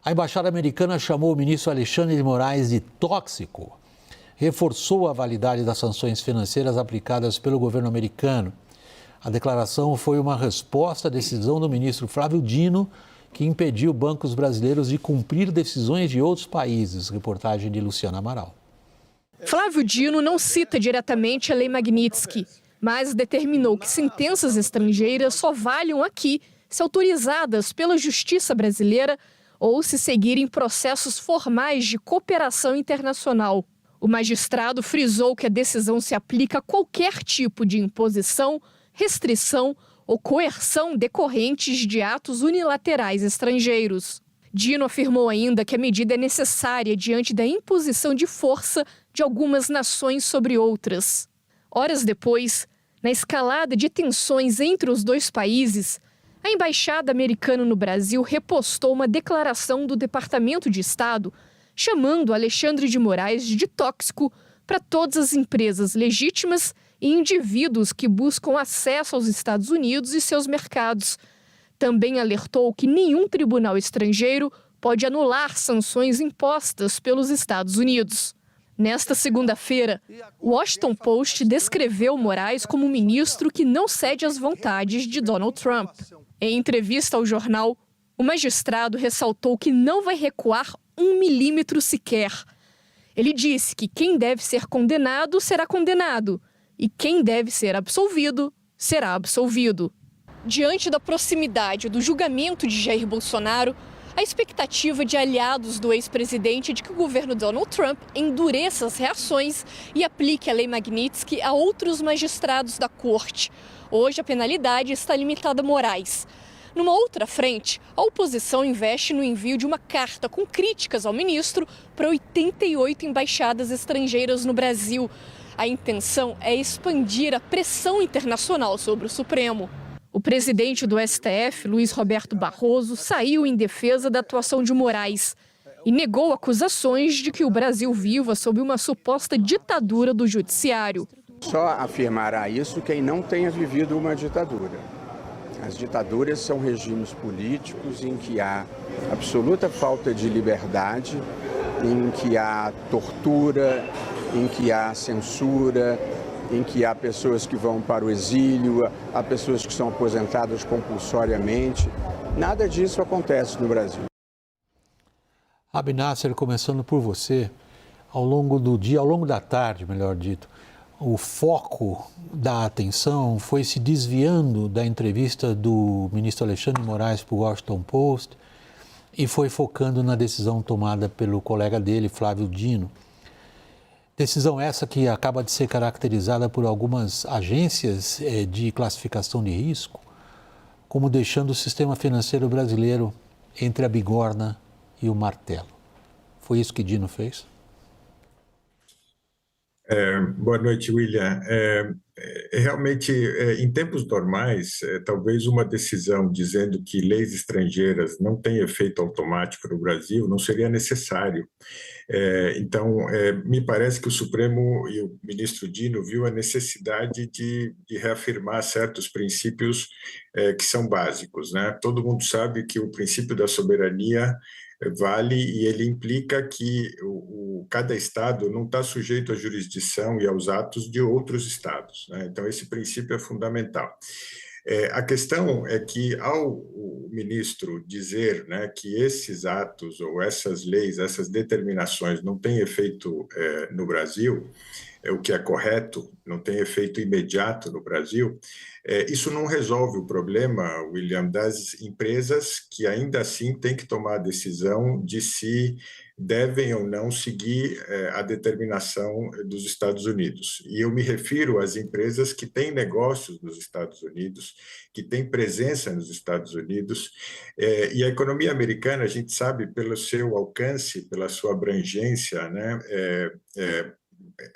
A embaixada americana chamou o ministro Alexandre de Moraes de tóxico, reforçou a validade das sanções financeiras aplicadas pelo governo americano. A declaração foi uma resposta à decisão do ministro Flávio Dino, que impediu bancos brasileiros de cumprir decisões de outros países. Reportagem de Luciana Amaral. Flávio Dino não cita diretamente a Lei Magnitsky, mas determinou que sentenças estrangeiras só valham aqui se autorizadas pela Justiça brasileira ou se seguirem processos formais de cooperação internacional. O magistrado frisou que a decisão se aplica a qualquer tipo de imposição, restrição ou coerção decorrentes de atos unilaterais estrangeiros. Dino afirmou ainda que a medida é necessária diante da imposição de força de algumas nações sobre outras. Horas depois, na escalada de tensões entre os dois países, a embaixada americana no Brasil repostou uma declaração do Departamento de Estado chamando Alexandre de Moraes de tóxico para todas as empresas legítimas e indivíduos que buscam acesso aos Estados Unidos e seus mercados. Também alertou que nenhum tribunal estrangeiro pode anular sanções impostas pelos Estados Unidos. Nesta segunda-feira, o Washington Post descreveu Moraes como um ministro que não cede às vontades de Donald Trump. Em entrevista ao jornal, o magistrado ressaltou que não vai recuar 1 milímetro sequer. Ele disse que quem deve ser condenado será condenado e quem deve ser absolvido será absolvido. Diante da proximidade do julgamento de Jair Bolsonaro, a expectativa de aliados do ex-presidente é de que o governo Donald Trump endureça as reações e aplique a Lei Magnitsky a outros magistrados da corte. Hoje, a penalidade está limitada a Moraes. Numa outra frente, a oposição investe no envio de uma carta com críticas ao ministro para 88 embaixadas estrangeiras no Brasil. A intenção é expandir a pressão internacional sobre o Supremo. O presidente do STF, Luiz Roberto Barroso, saiu em defesa da atuação de Moraes e negou acusações de que o Brasil viva sob uma suposta ditadura do judiciário. Só afirmará isso quem não tenha vivido uma ditadura. As ditaduras são regimes políticos em que há absoluta falta de liberdade, em que há tortura, em que há censura, em que há pessoas que vão para o exílio, há pessoas que são aposentadas compulsoriamente. Nada disso acontece no Brasil. Abinasser, começando por você, ao longo do dia, ao longo da tarde, melhor dito, o foco da atenção foi se desviando da entrevista do ministro Alexandre de Moraes para o Washington Post e foi focando na decisão tomada pelo colega dele, Flávio Dino. Decisão essa que acaba de ser caracterizada por algumas agências de classificação de risco, como deixando o sistema financeiro brasileiro entre a bigorna e o martelo. Foi isso que Dino fez? Boa noite, William. Realmente, em tempos normais, talvez uma decisão dizendo que leis estrangeiras não têm efeito automático no Brasil não seria necessário. Então, me parece que o Supremo e o ministro Dino viu a necessidade de reafirmar certos princípios que são básicos, né? Todo mundo sabe que o princípio da soberania vale e ele implica que cada estado não está sujeito à jurisdição e aos atos de outros estados, né? Então, esse princípio é fundamental. A questão é que, ao o ministro dizer, né, que esses atos ou essas leis, essas determinações não têm efeito no Brasil, o que é correto, não tem efeito imediato no Brasil, isso não resolve o problema, William, das empresas que ainda assim têm que tomar a decisão de se devem ou não seguir a determinação dos Estados Unidos. E eu me refiro às empresas que têm negócios nos Estados Unidos, que têm presença nos Estados Unidos, e a economia americana, a gente sabe, pelo seu alcance, pela sua abrangência, né,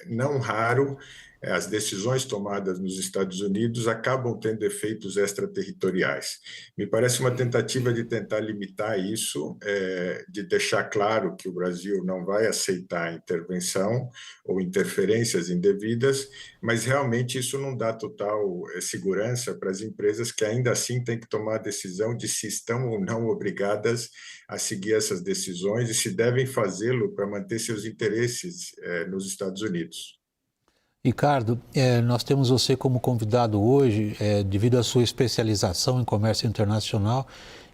não raro, as decisões tomadas nos Estados Unidos acabam tendo efeitos extraterritoriais. Me parece uma tentativa de tentar limitar isso, de deixar claro que o Brasil não vai aceitar intervenção ou interferências indevidas, mas realmente isso não dá total segurança para as empresas que ainda assim têm que tomar a decisão de se estão ou não obrigadas a seguir essas decisões e se devem fazê-lo para manter seus interesses nos Estados Unidos. Ricardo, nós temos você como convidado hoje, devido à sua especialização em comércio internacional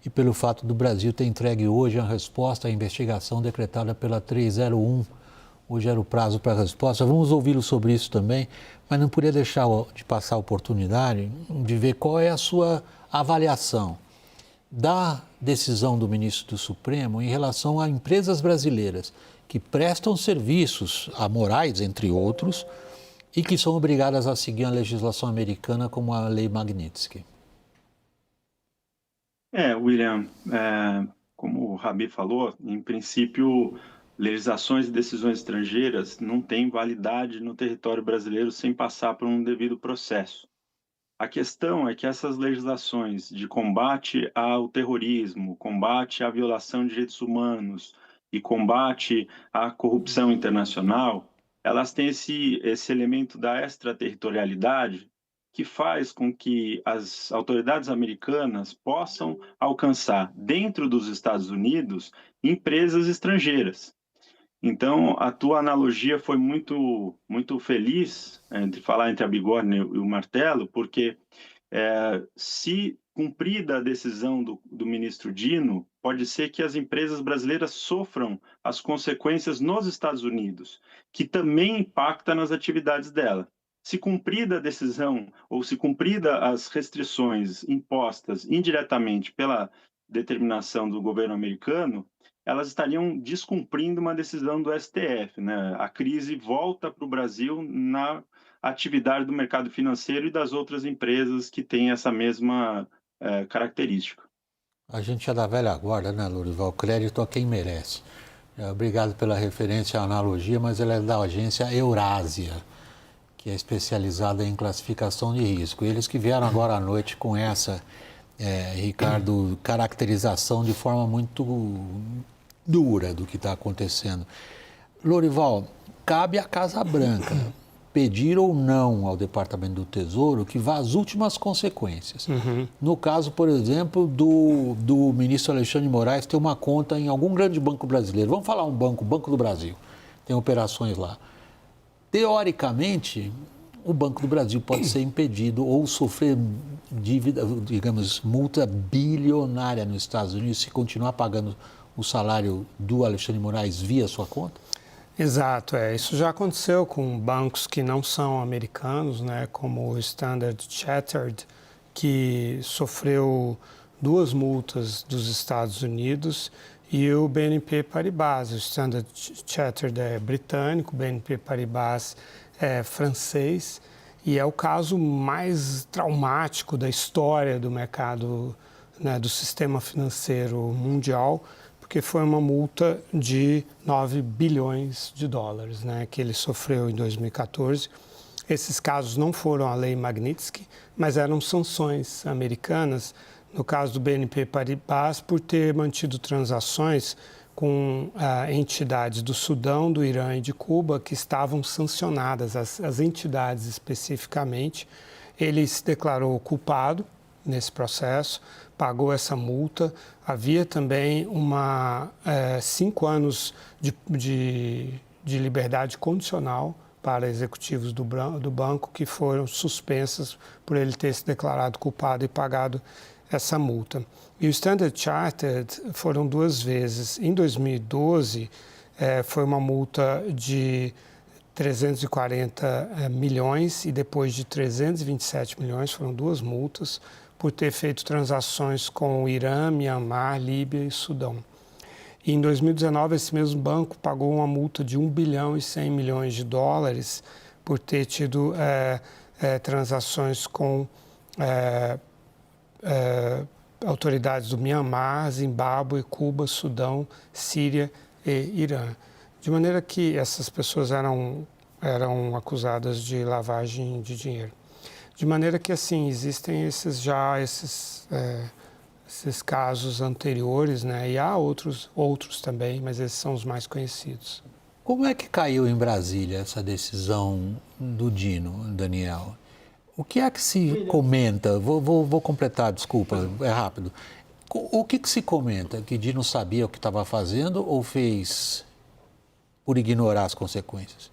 e pelo fato do Brasil ter entregue hoje a resposta à investigação decretada pela 301. Hoje era o prazo para a resposta. Vamos ouvi-lo sobre isso também, mas não podia deixar de passar a oportunidade de ver qual é a sua avaliação da decisão do ministro do Supremo em relação a empresas brasileiras que prestam serviços a Moraes, entre outros, e que são obrigadas a seguir a legislação americana como a Lei Magnitsky. William, como o Rabi falou, em princípio, legislações e decisões estrangeiras não têm validade no território brasileiro sem passar por um devido processo. A questão é que essas legislações de combate ao terrorismo, combate à violação de direitos humanos e combate à corrupção internacional, elas têm esse elemento da extraterritorialidade que faz com que as autoridades americanas possam alcançar, dentro dos Estados Unidos, empresas estrangeiras. Então, a tua analogia foi muito feliz de falar entre a bigorna e o martelo, porque se cumprida a decisão do ministro Dino, pode ser que as empresas brasileiras sofram as consequências nos Estados Unidos, que também impacta nas atividades dela. Se cumprida a decisão, ou se cumprida as restrições impostas indiretamente pela determinação do governo americano, elas estariam descumprindo uma decisão do STF, né? A crise volta para o Brasil na atividade do mercado financeiro e das outras empresas que têm essa mesma característica. A gente é da velha guarda, né, Lorival? Crédito a quem merece. Obrigado pela referência à analogia, mas ela é da agência Eurásia, que é especializada em classificação de risco. Eles que vieram agora à noite com essa, Ricardo, caracterização de forma muito dura do que está acontecendo. Lorival, cabe à Casa Branca pedir ou não ao Departamento do Tesouro que vá às últimas consequências. No caso, por exemplo, do ministro Alexandre de Moraes ter uma conta em algum grande banco brasileiro. Vamos falar um banco, o Banco do Brasil, tem operações lá. Teoricamente, o Banco do Brasil pode ser impedido ou sofrer dívida, digamos, multa bilionária nos Estados Unidos se continuar pagando o salário do Alexandre de Moraes via sua conta? Exato, isso já aconteceu com bancos que não são americanos, né, como o Standard Chartered, que sofreu 2 multas dos Estados Unidos, e o BNP Paribas. O Standard Chartered é britânico, o BNP Paribas é francês, e é o caso mais traumático da história do mercado, né, do sistema financeiro mundial, porque foi uma multa de 9 bilhões de dólares, né, que ele sofreu em 2014. Esses casos não foram a Lei Magnitsky, mas eram sanções americanas, no caso do BNP Paribas, por ter mantido transações com entidades do Sudão, do Irã e de Cuba que estavam sancionadas, as entidades especificamente. Ele se declarou culpado nesse processo, pagou essa multa. Havia também 5 anos de liberdade condicional para executivos do banco que foram suspensas por ele ter se declarado culpado e pagado essa multa. E o Standard Chartered foram 2 vezes. Em 2012, foi uma multa de 340 milhões e depois de 327 milhões, foram 2 multas, por ter feito transações com o Irã, Mianmar, Líbia e Sudão. E em 2019, esse mesmo banco pagou uma multa de 1 bilhão e 100 milhões de dólares por ter tido transações com autoridades do Mianmar, Zimbábue, Cuba, Sudão, Síria e Irã. De maneira que essas pessoas eram eram acusadas de lavagem de dinheiro. De maneira que, assim, existem esses casos anteriores, né? E há outros também, mas esses são os mais conhecidos. Como é que caiu em Brasília essa decisão do Dino, Daniel? O que é que se comenta? Vou completar, desculpa, é rápido. O que se comenta? Que Dino sabia o que estava fazendo ou fez por ignorar as consequências?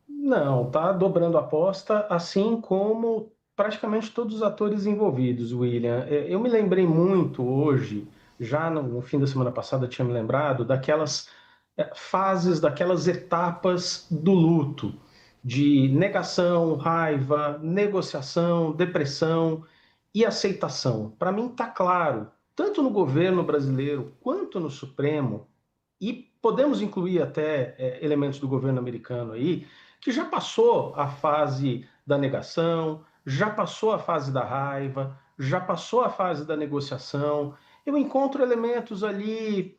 Não, está dobrando a aposta, assim como praticamente todos os atores envolvidos, William. Eu me lembrei muito hoje, já no fim da semana passada tinha me lembrado, daquelas fases, daquelas etapas do luto, de negação, raiva, negociação, depressão e aceitação. Para mim está claro, tanto no governo brasileiro quanto no Supremo, e podemos incluir até elementos do governo americano aí, que já passou a fase da negação, já passou a fase da raiva, já passou a fase da negociação. Eu encontro elementos ali,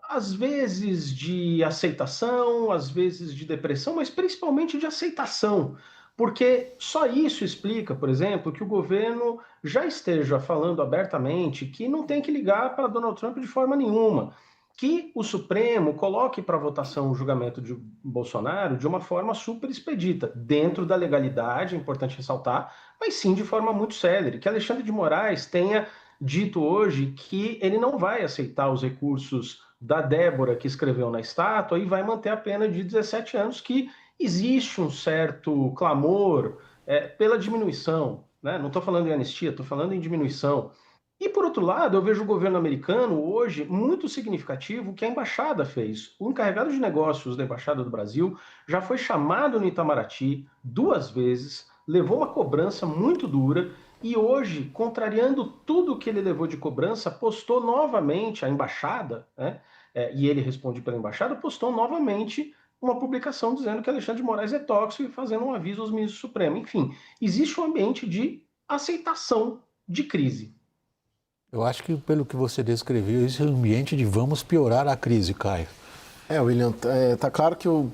às vezes de aceitação, às vezes de depressão, mas principalmente de aceitação. Porque só isso explica, por exemplo, que o governo já esteja falando abertamente que não tem que ligar para Donald Trump de forma nenhuma, que o Supremo coloque para votação o julgamento de Bolsonaro de uma forma super expedita, dentro da legalidade, é importante ressaltar, mas sim de forma muito célere, que Alexandre de Moraes tenha dito hoje que ele não vai aceitar os recursos da Débora, que escreveu na estátua, e vai manter a pena de 17 anos, que existe um certo clamor pela diminuição, né? Não estou falando em anistia, estou falando em diminuição. E, por outro lado, eu vejo o governo americano hoje muito significativo que a embaixada fez. O encarregado de negócios da Embaixada do Brasil já foi chamado no Itamaraty 2 vezes, levou uma cobrança muito dura e hoje, contrariando tudo que ele levou de cobrança, postou novamente a embaixada, né? E ele responde pela embaixada, postou novamente uma publicação dizendo que Alexandre de Moraes é tóxico e fazendo um aviso aos ministros do Supremo. Enfim, existe um ambiente de aceitação de crise. Eu acho que, pelo que você descreveu, esse é o ambiente de vamos piorar a crise, Caio. William, tá claro que o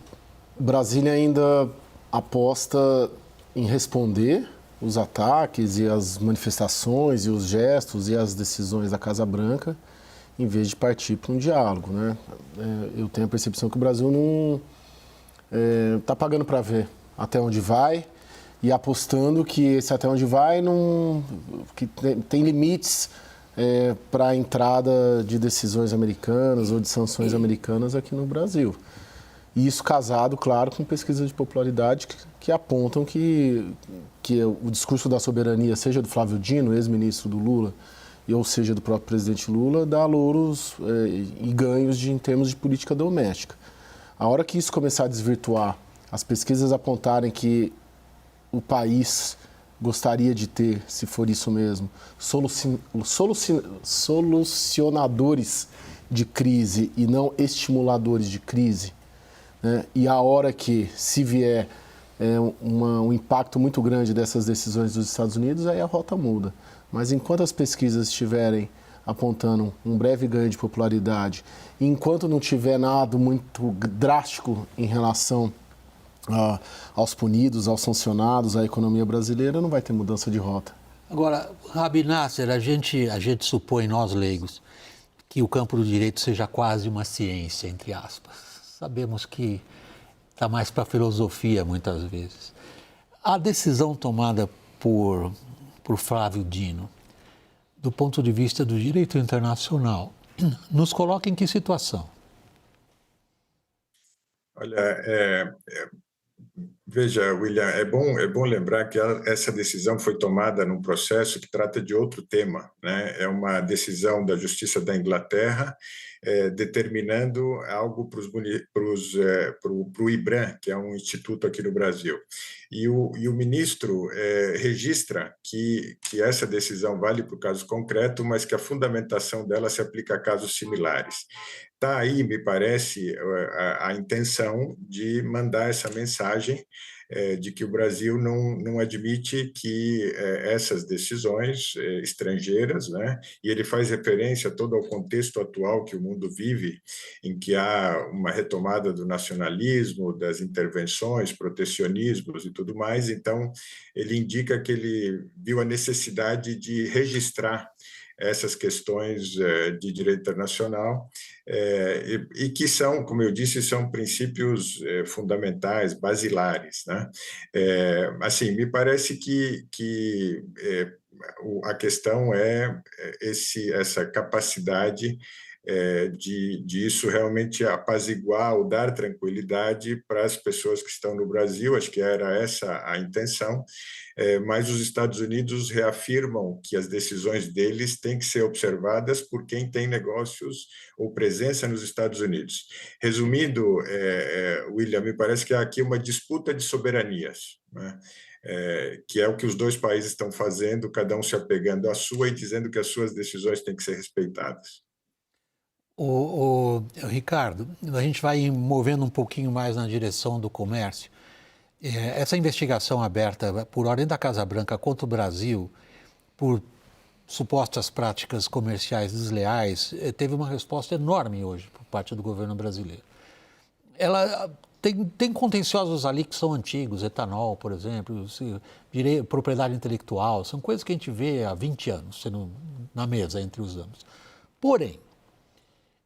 Brasília ainda aposta em responder os ataques e as manifestações e os gestos e as decisões da Casa Branca, em vez de partir para um diálogo, né? Eu tenho a percepção que o Brasil não está pagando para ver até onde vai e apostando que esse até onde vai que tem limites para a entrada de decisões americanas ou de sanções americanas aqui no Brasil. E isso casado, claro, com pesquisas de popularidade que apontam que o discurso da soberania, seja do Flávio Dino, ex-ministro do Lula, ou seja do próprio presidente Lula, dá louros e ganhos em termos de política doméstica. A hora que isso começar a desvirtuar, as pesquisas apontarem que o país gostaria de ter, se for isso mesmo, solucionadores de crise e não estimuladores de crise, né? E a hora que, se vier um impacto muito grande dessas decisões dos Estados Unidos, aí a rota muda. Mas enquanto as pesquisas estiverem apontando um breve ganho de popularidade, e enquanto não tiver nada muito drástico em relação aos punidos, aos sancionados, à economia brasileira, não vai ter mudança de rota. Agora, Rabi Nasser, a gente supõe, nós leigos, que o campo do direito seja quase uma ciência, entre aspas. Sabemos que está mais para a filosofia, muitas vezes. A decisão tomada por Flávio Dino, do ponto de vista do direito internacional, nos coloca em que situação? Olha, veja, William, é bom lembrar que essa decisão foi tomada num processo que trata de outro tema, né? É uma decisão da Justiça da Inglaterra determinando algo para o IBRAM, que é um instituto aqui no Brasil. E o ministro registra que essa decisão vale para o caso concreto, mas que a fundamentação dela se aplica a casos similares. Está aí, me parece, a intenção de mandar essa mensagem de que o Brasil não admite que essas decisões estrangeiras, né, e ele faz referência todo ao contexto atual que o mundo vive, em que há uma retomada do nacionalismo, das intervenções, protecionismos e tudo mais, então ele indica que ele viu a necessidade de registrar essas questões de direito internacional e que são, como eu disse, são princípios fundamentais, basilares, né? Assim, me parece que a questão é essa capacidade de isso realmente apaziguar ou dar tranquilidade para as pessoas que estão no Brasil, acho que era essa a intenção, mas os Estados Unidos reafirmam que as decisões deles têm que ser observadas por quem tem negócios ou presença nos Estados Unidos. Resumindo, William, me parece que há aqui uma disputa de soberanias, né? Que é o que os dois países estão fazendo, cada um se apegando à sua e dizendo que as suas decisões têm que ser respeitadas. Ricardo, a gente vai movendo um pouquinho mais na direção do comércio. Essa investigação aberta por ordem da Casa Branca contra o Brasil por supostas práticas comerciais desleais teve uma resposta enorme hoje por parte do governo brasileiro. Ela tem contenciosos ali que são antigos, etanol, por exemplo, propriedade intelectual, são coisas que a gente vê há 20 anos sendo na mesa entre os anos. Porém,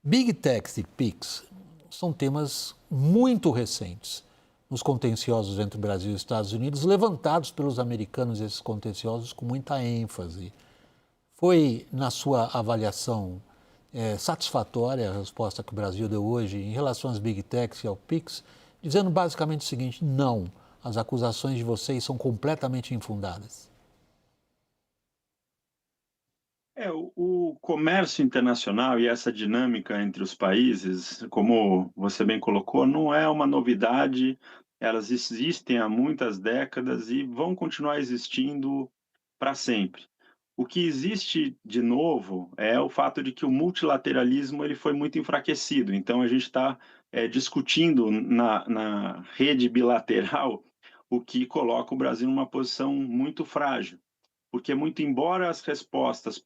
Big Techs e PIX são temas muito recentes nos contenciosos entre o Brasil e os Estados Unidos, levantados pelos americanos, esses contenciosos, com muita ênfase. Foi, na sua avaliação, satisfatória a resposta que o Brasil deu hoje em relação às Big Techs e ao PIX, dizendo basicamente o seguinte: não, as acusações de vocês são completamente infundadas? O comércio internacional e essa dinâmica entre os países, como você bem colocou, não é uma novidade, elas existem há muitas décadas e vão continuar existindo para sempre. O que existe de novo é o fato de que o multilateralismo ele foi muito enfraquecido, então a gente está discutindo na rede bilateral o que coloca o Brasil numa posição muito frágil. Porque, muito embora as respostas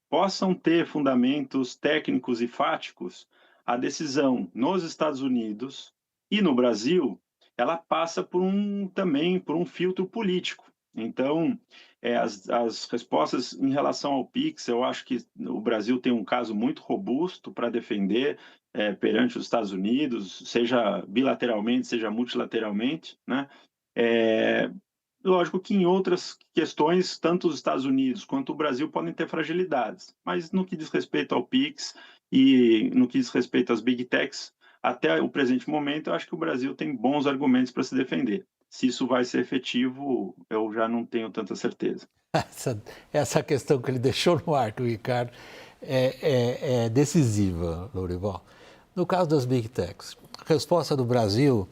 possam ter fundamentos técnicos e fáticos, a decisão nos Estados Unidos e no Brasil, ela passa também por um filtro político. Então, as respostas em relação ao PIX, eu acho que o Brasil tem um caso muito robusto para defender perante os Estados Unidos, seja bilateralmente, seja multilateralmente, né? Lógico que em outras questões, tanto os Estados Unidos quanto o Brasil podem ter fragilidades, mas no que diz respeito ao PIX e no que diz respeito às Big Techs, até o presente momento, eu acho que o Brasil tem bons argumentos para se defender. Se isso vai ser efetivo, eu já não tenho tanta certeza. Essa questão que ele deixou no ar, Ricardo, é decisiva, Lourival. No caso das Big Techs, a resposta do Brasil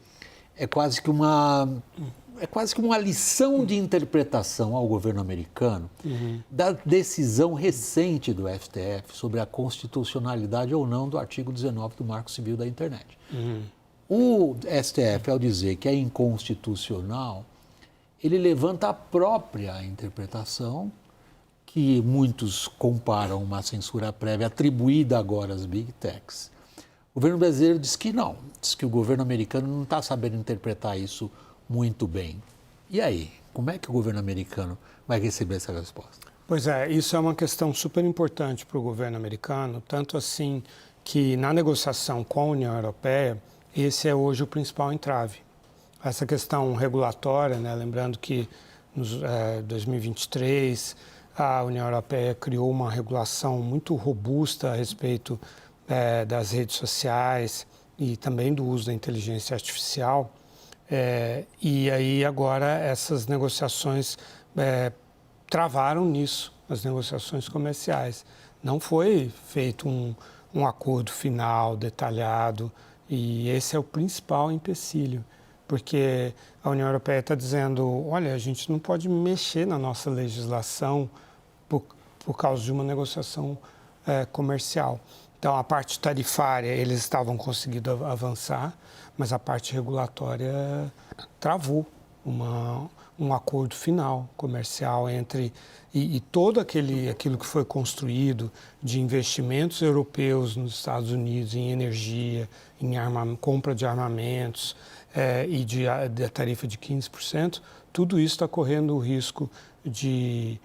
é quase que uma lição de interpretação ao governo americano da decisão recente do STF sobre a constitucionalidade ou não do artigo 19 do Marco Civil da Internet. O STF, ao dizer que é inconstitucional, ele levanta a própria interpretação, que muitos comparam uma censura prévia atribuída agora às Big Techs. O governo brasileiro diz que não, diz que o governo americano não está sabendo interpretar isso muito bem. E aí, como é que o governo americano vai receber essa resposta? Pois é, isso é uma questão super importante para o governo americano, tanto assim que na negociação com a União Europeia, esse é hoje o principal entrave. Essa questão regulatória, né, lembrando que em 2023 a União Europeia criou uma regulação muito robusta a respeito das redes sociais e também do uso da inteligência artificial. E aí agora essas negociações travaram nisso, as negociações comerciais. Não foi feito um acordo final, detalhado, e esse é o principal empecilho, porque a União Europeia está dizendo, olha, a gente não pode mexer na nossa legislação por causa de uma negociação comercial. Então, a parte tarifária, eles estavam conseguindo avançar, mas a parte regulatória travou. um acordo final comercial entre e todo aquilo que foi construído de investimentos europeus nos Estados Unidos em energia, em compra de armamentos e da tarifa de 15%, tudo isso está correndo o risco de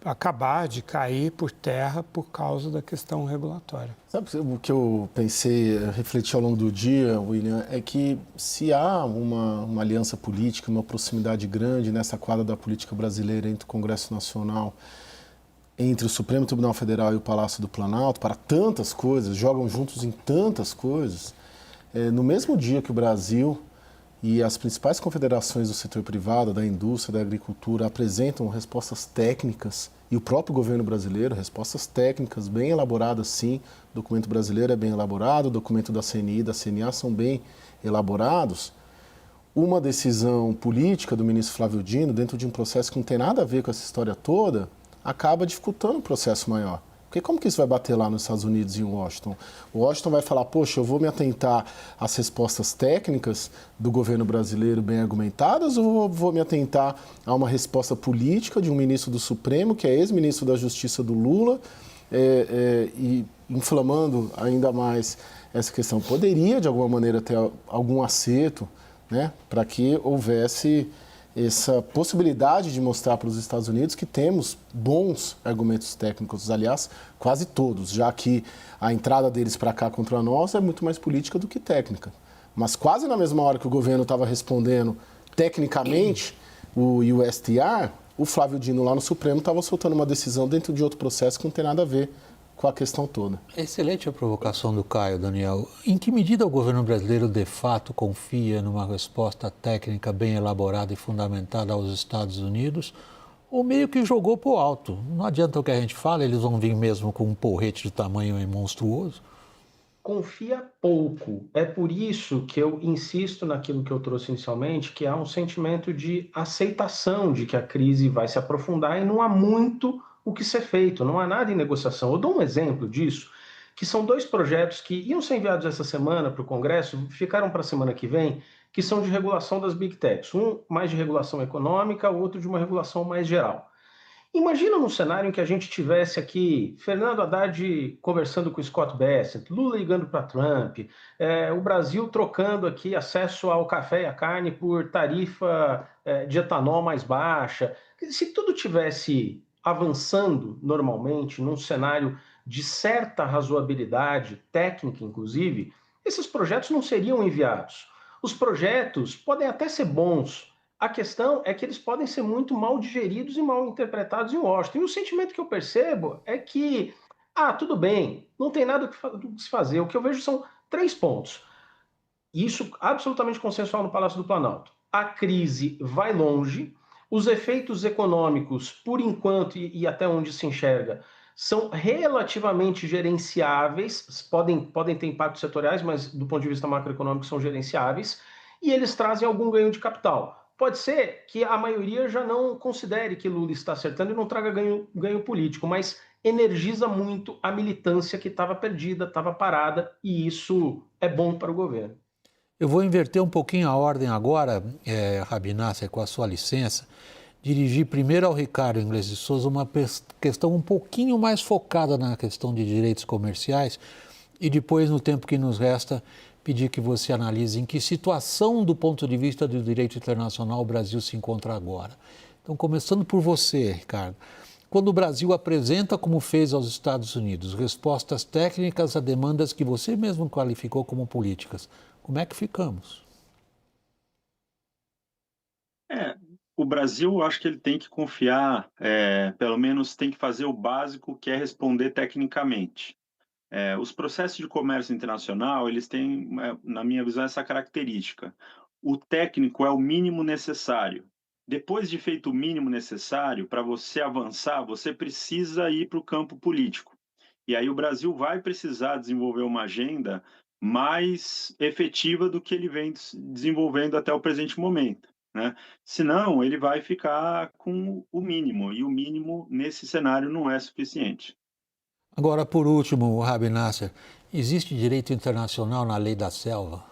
acabar, de cair por terra por causa da questão regulatória. Sabe o que eu pensei, refleti ao longo do dia, William, é que se há uma aliança política, uma proximidade grande nessa quadra da política brasileira entre o Congresso Nacional, entre o Supremo Tribunal Federal e o Palácio do Planalto, para tantas coisas, jogam juntos em tantas coisas, no mesmo dia que o Brasil e as principais confederações do setor privado, da indústria, da agricultura, apresentam respostas técnicas, e o próprio governo brasileiro, respostas técnicas bem elaboradas, sim. O documento brasileiro é bem elaborado, o documento da CNI e da CNA são bem elaborados. Uma decisão política do ministro Flávio Dino, dentro de um processo que não tem nada a ver com essa história toda, acaba dificultando um processo maior. Porque como que isso vai bater lá nos Estados Unidos e em Washington? Washington vai falar, poxa, eu vou me atentar às respostas técnicas do governo brasileiro bem argumentadas ou vou me atentar a uma resposta política de um ministro do Supremo, que é ex-ministro da Justiça do Lula, e inflamando ainda mais essa questão? Poderia, de alguma maneira, ter algum acerto, né, para que houvesse essa possibilidade de mostrar para os Estados Unidos que temos bons argumentos técnicos, aliás, quase todos, já que a entrada deles para cá contra nós é muito mais política do que técnica. Mas quase na mesma hora que o governo estava respondendo tecnicamente o USTR, o Flávio Dino lá no Supremo estava soltando uma decisão dentro de outro processo que não tem nada a ver com a questão toda. Excelente a provocação do Caio, Daniel. Em que medida o governo brasileiro, de fato, confia numa resposta técnica bem elaborada e fundamentada aos Estados Unidos, ou meio que jogou para o alto? Não adianta o que a gente fala, eles vão vir mesmo com um porrete de tamanho monstruoso? Confia pouco. É por isso que eu insisto naquilo que eu trouxe inicialmente, que há um sentimento de aceitação de que a crise vai se aprofundar e não há muito o que ser feito, não há nada em negociação. Eu dou um exemplo disso, que são 2 projetos que iam ser enviados essa semana para o Congresso, ficaram para a semana que vem, que são de regulação das Big Techs. Um mais de regulação econômica, o outro de uma regulação mais geral. Imagina num cenário em que a gente tivesse aqui Fernando Haddad conversando com Scott Bessent, Lula ligando para Trump, o Brasil trocando aqui acesso ao café e à carne por tarifa de etanol mais baixa. Se tudo tivesse avançando normalmente num cenário de certa razoabilidade técnica, inclusive, esses projetos não seriam enviados. Os projetos podem até ser bons. A questão é que eles podem ser muito mal digeridos e mal interpretados em Washington. E o sentimento que eu percebo é que, tudo bem, não tem nada do que se fazer. O que eu vejo são 3 pontos. Isso absolutamente consensual no Palácio do Planalto. A crise vai longe, os efeitos econômicos, por enquanto e até onde se enxerga, são relativamente gerenciáveis, podem ter impactos setoriais, mas do ponto de vista macroeconômico são gerenciáveis, e eles trazem algum ganho de capital. Pode ser que a maioria já não considere que Lula está acertando e não traga ganho político, mas energiza muito a militância que estava perdida, estava parada, e isso é bom para o governo. Eu vou inverter um pouquinho a ordem agora, Rabi Nasser, com a sua licença, dirigir primeiro ao Ricardo Inglês de Souza uma questão um pouquinho mais focada na questão de direitos comerciais e depois, no tempo que nos resta, pedir que você analise em que situação, do ponto de vista do direito internacional, o Brasil se encontra agora. Então, começando por você, Ricardo. Quando o Brasil apresenta, como fez aos Estados Unidos, respostas técnicas a demandas que você mesmo qualificou como políticas, como é que ficamos? O Brasil, acho que ele tem que confiar, pelo menos tem que fazer o básico, que é responder tecnicamente. Os processos de comércio internacional, eles têm, na minha visão, essa característica. O técnico é o mínimo necessário. Depois de feito o mínimo necessário, para você avançar, você precisa ir para o campo político. E aí o Brasil vai precisar desenvolver uma agenda mais efetiva do que ele vem desenvolvendo até o presente momento, né? Senão, ele vai ficar com o mínimo, e o mínimo nesse cenário não é suficiente. Agora, por último, Rabi Nasser, existe direito internacional na lei da selva?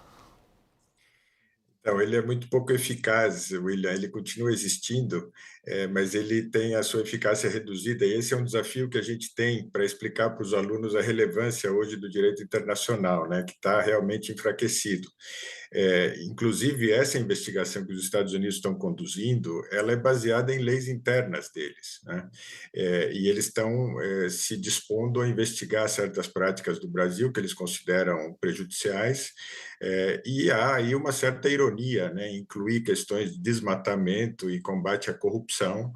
Então, ele é muito pouco eficaz, William. Ele continua existindo, mas ele tem a sua eficácia reduzida. E esse é um desafio que a gente tem para explicar para os alunos a relevância hoje do direito internacional, né, que está realmente enfraquecido. Inclusive, essa investigação que os Estados Unidos estão conduzindo, ela é baseada em leis internas deles, né? E eles estão se dispondo a investigar certas práticas do Brasil que eles consideram prejudiciais, e há aí uma certa ironia, né? Incluir questões de desmatamento e combate à corrupção,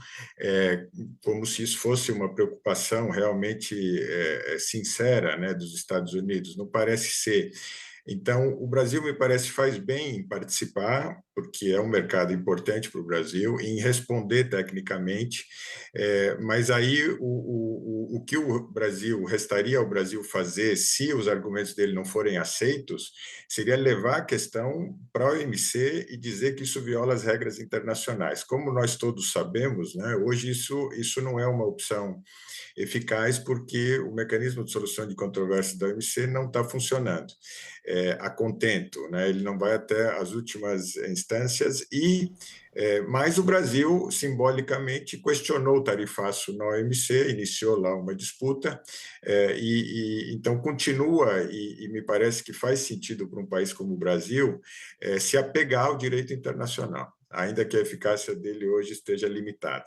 como se isso fosse uma preocupação realmente sincera, né, dos Estados Unidos. Não parece ser. Então, o Brasil, me parece, faz bem em participar, porque é um mercado importante para o Brasil, em responder tecnicamente, mas aí o que o Brasil, restaria ao Brasil fazer, se os argumentos dele não forem aceitos, seria levar a questão para a OMC e dizer que isso viola as regras internacionais. Como nós todos sabemos, né, hoje isso não é uma opção eficaz, porque o mecanismo de solução de controvérsia da OMC não está funcionando a contento, né? Ele não vai até as últimas instâncias mas o Brasil, simbolicamente, questionou o tarifaço na OMC, iniciou lá uma disputa, então continua, e me parece que faz sentido para um país como o Brasil se apegar ao direito internacional, ainda que a eficácia dele hoje esteja limitada.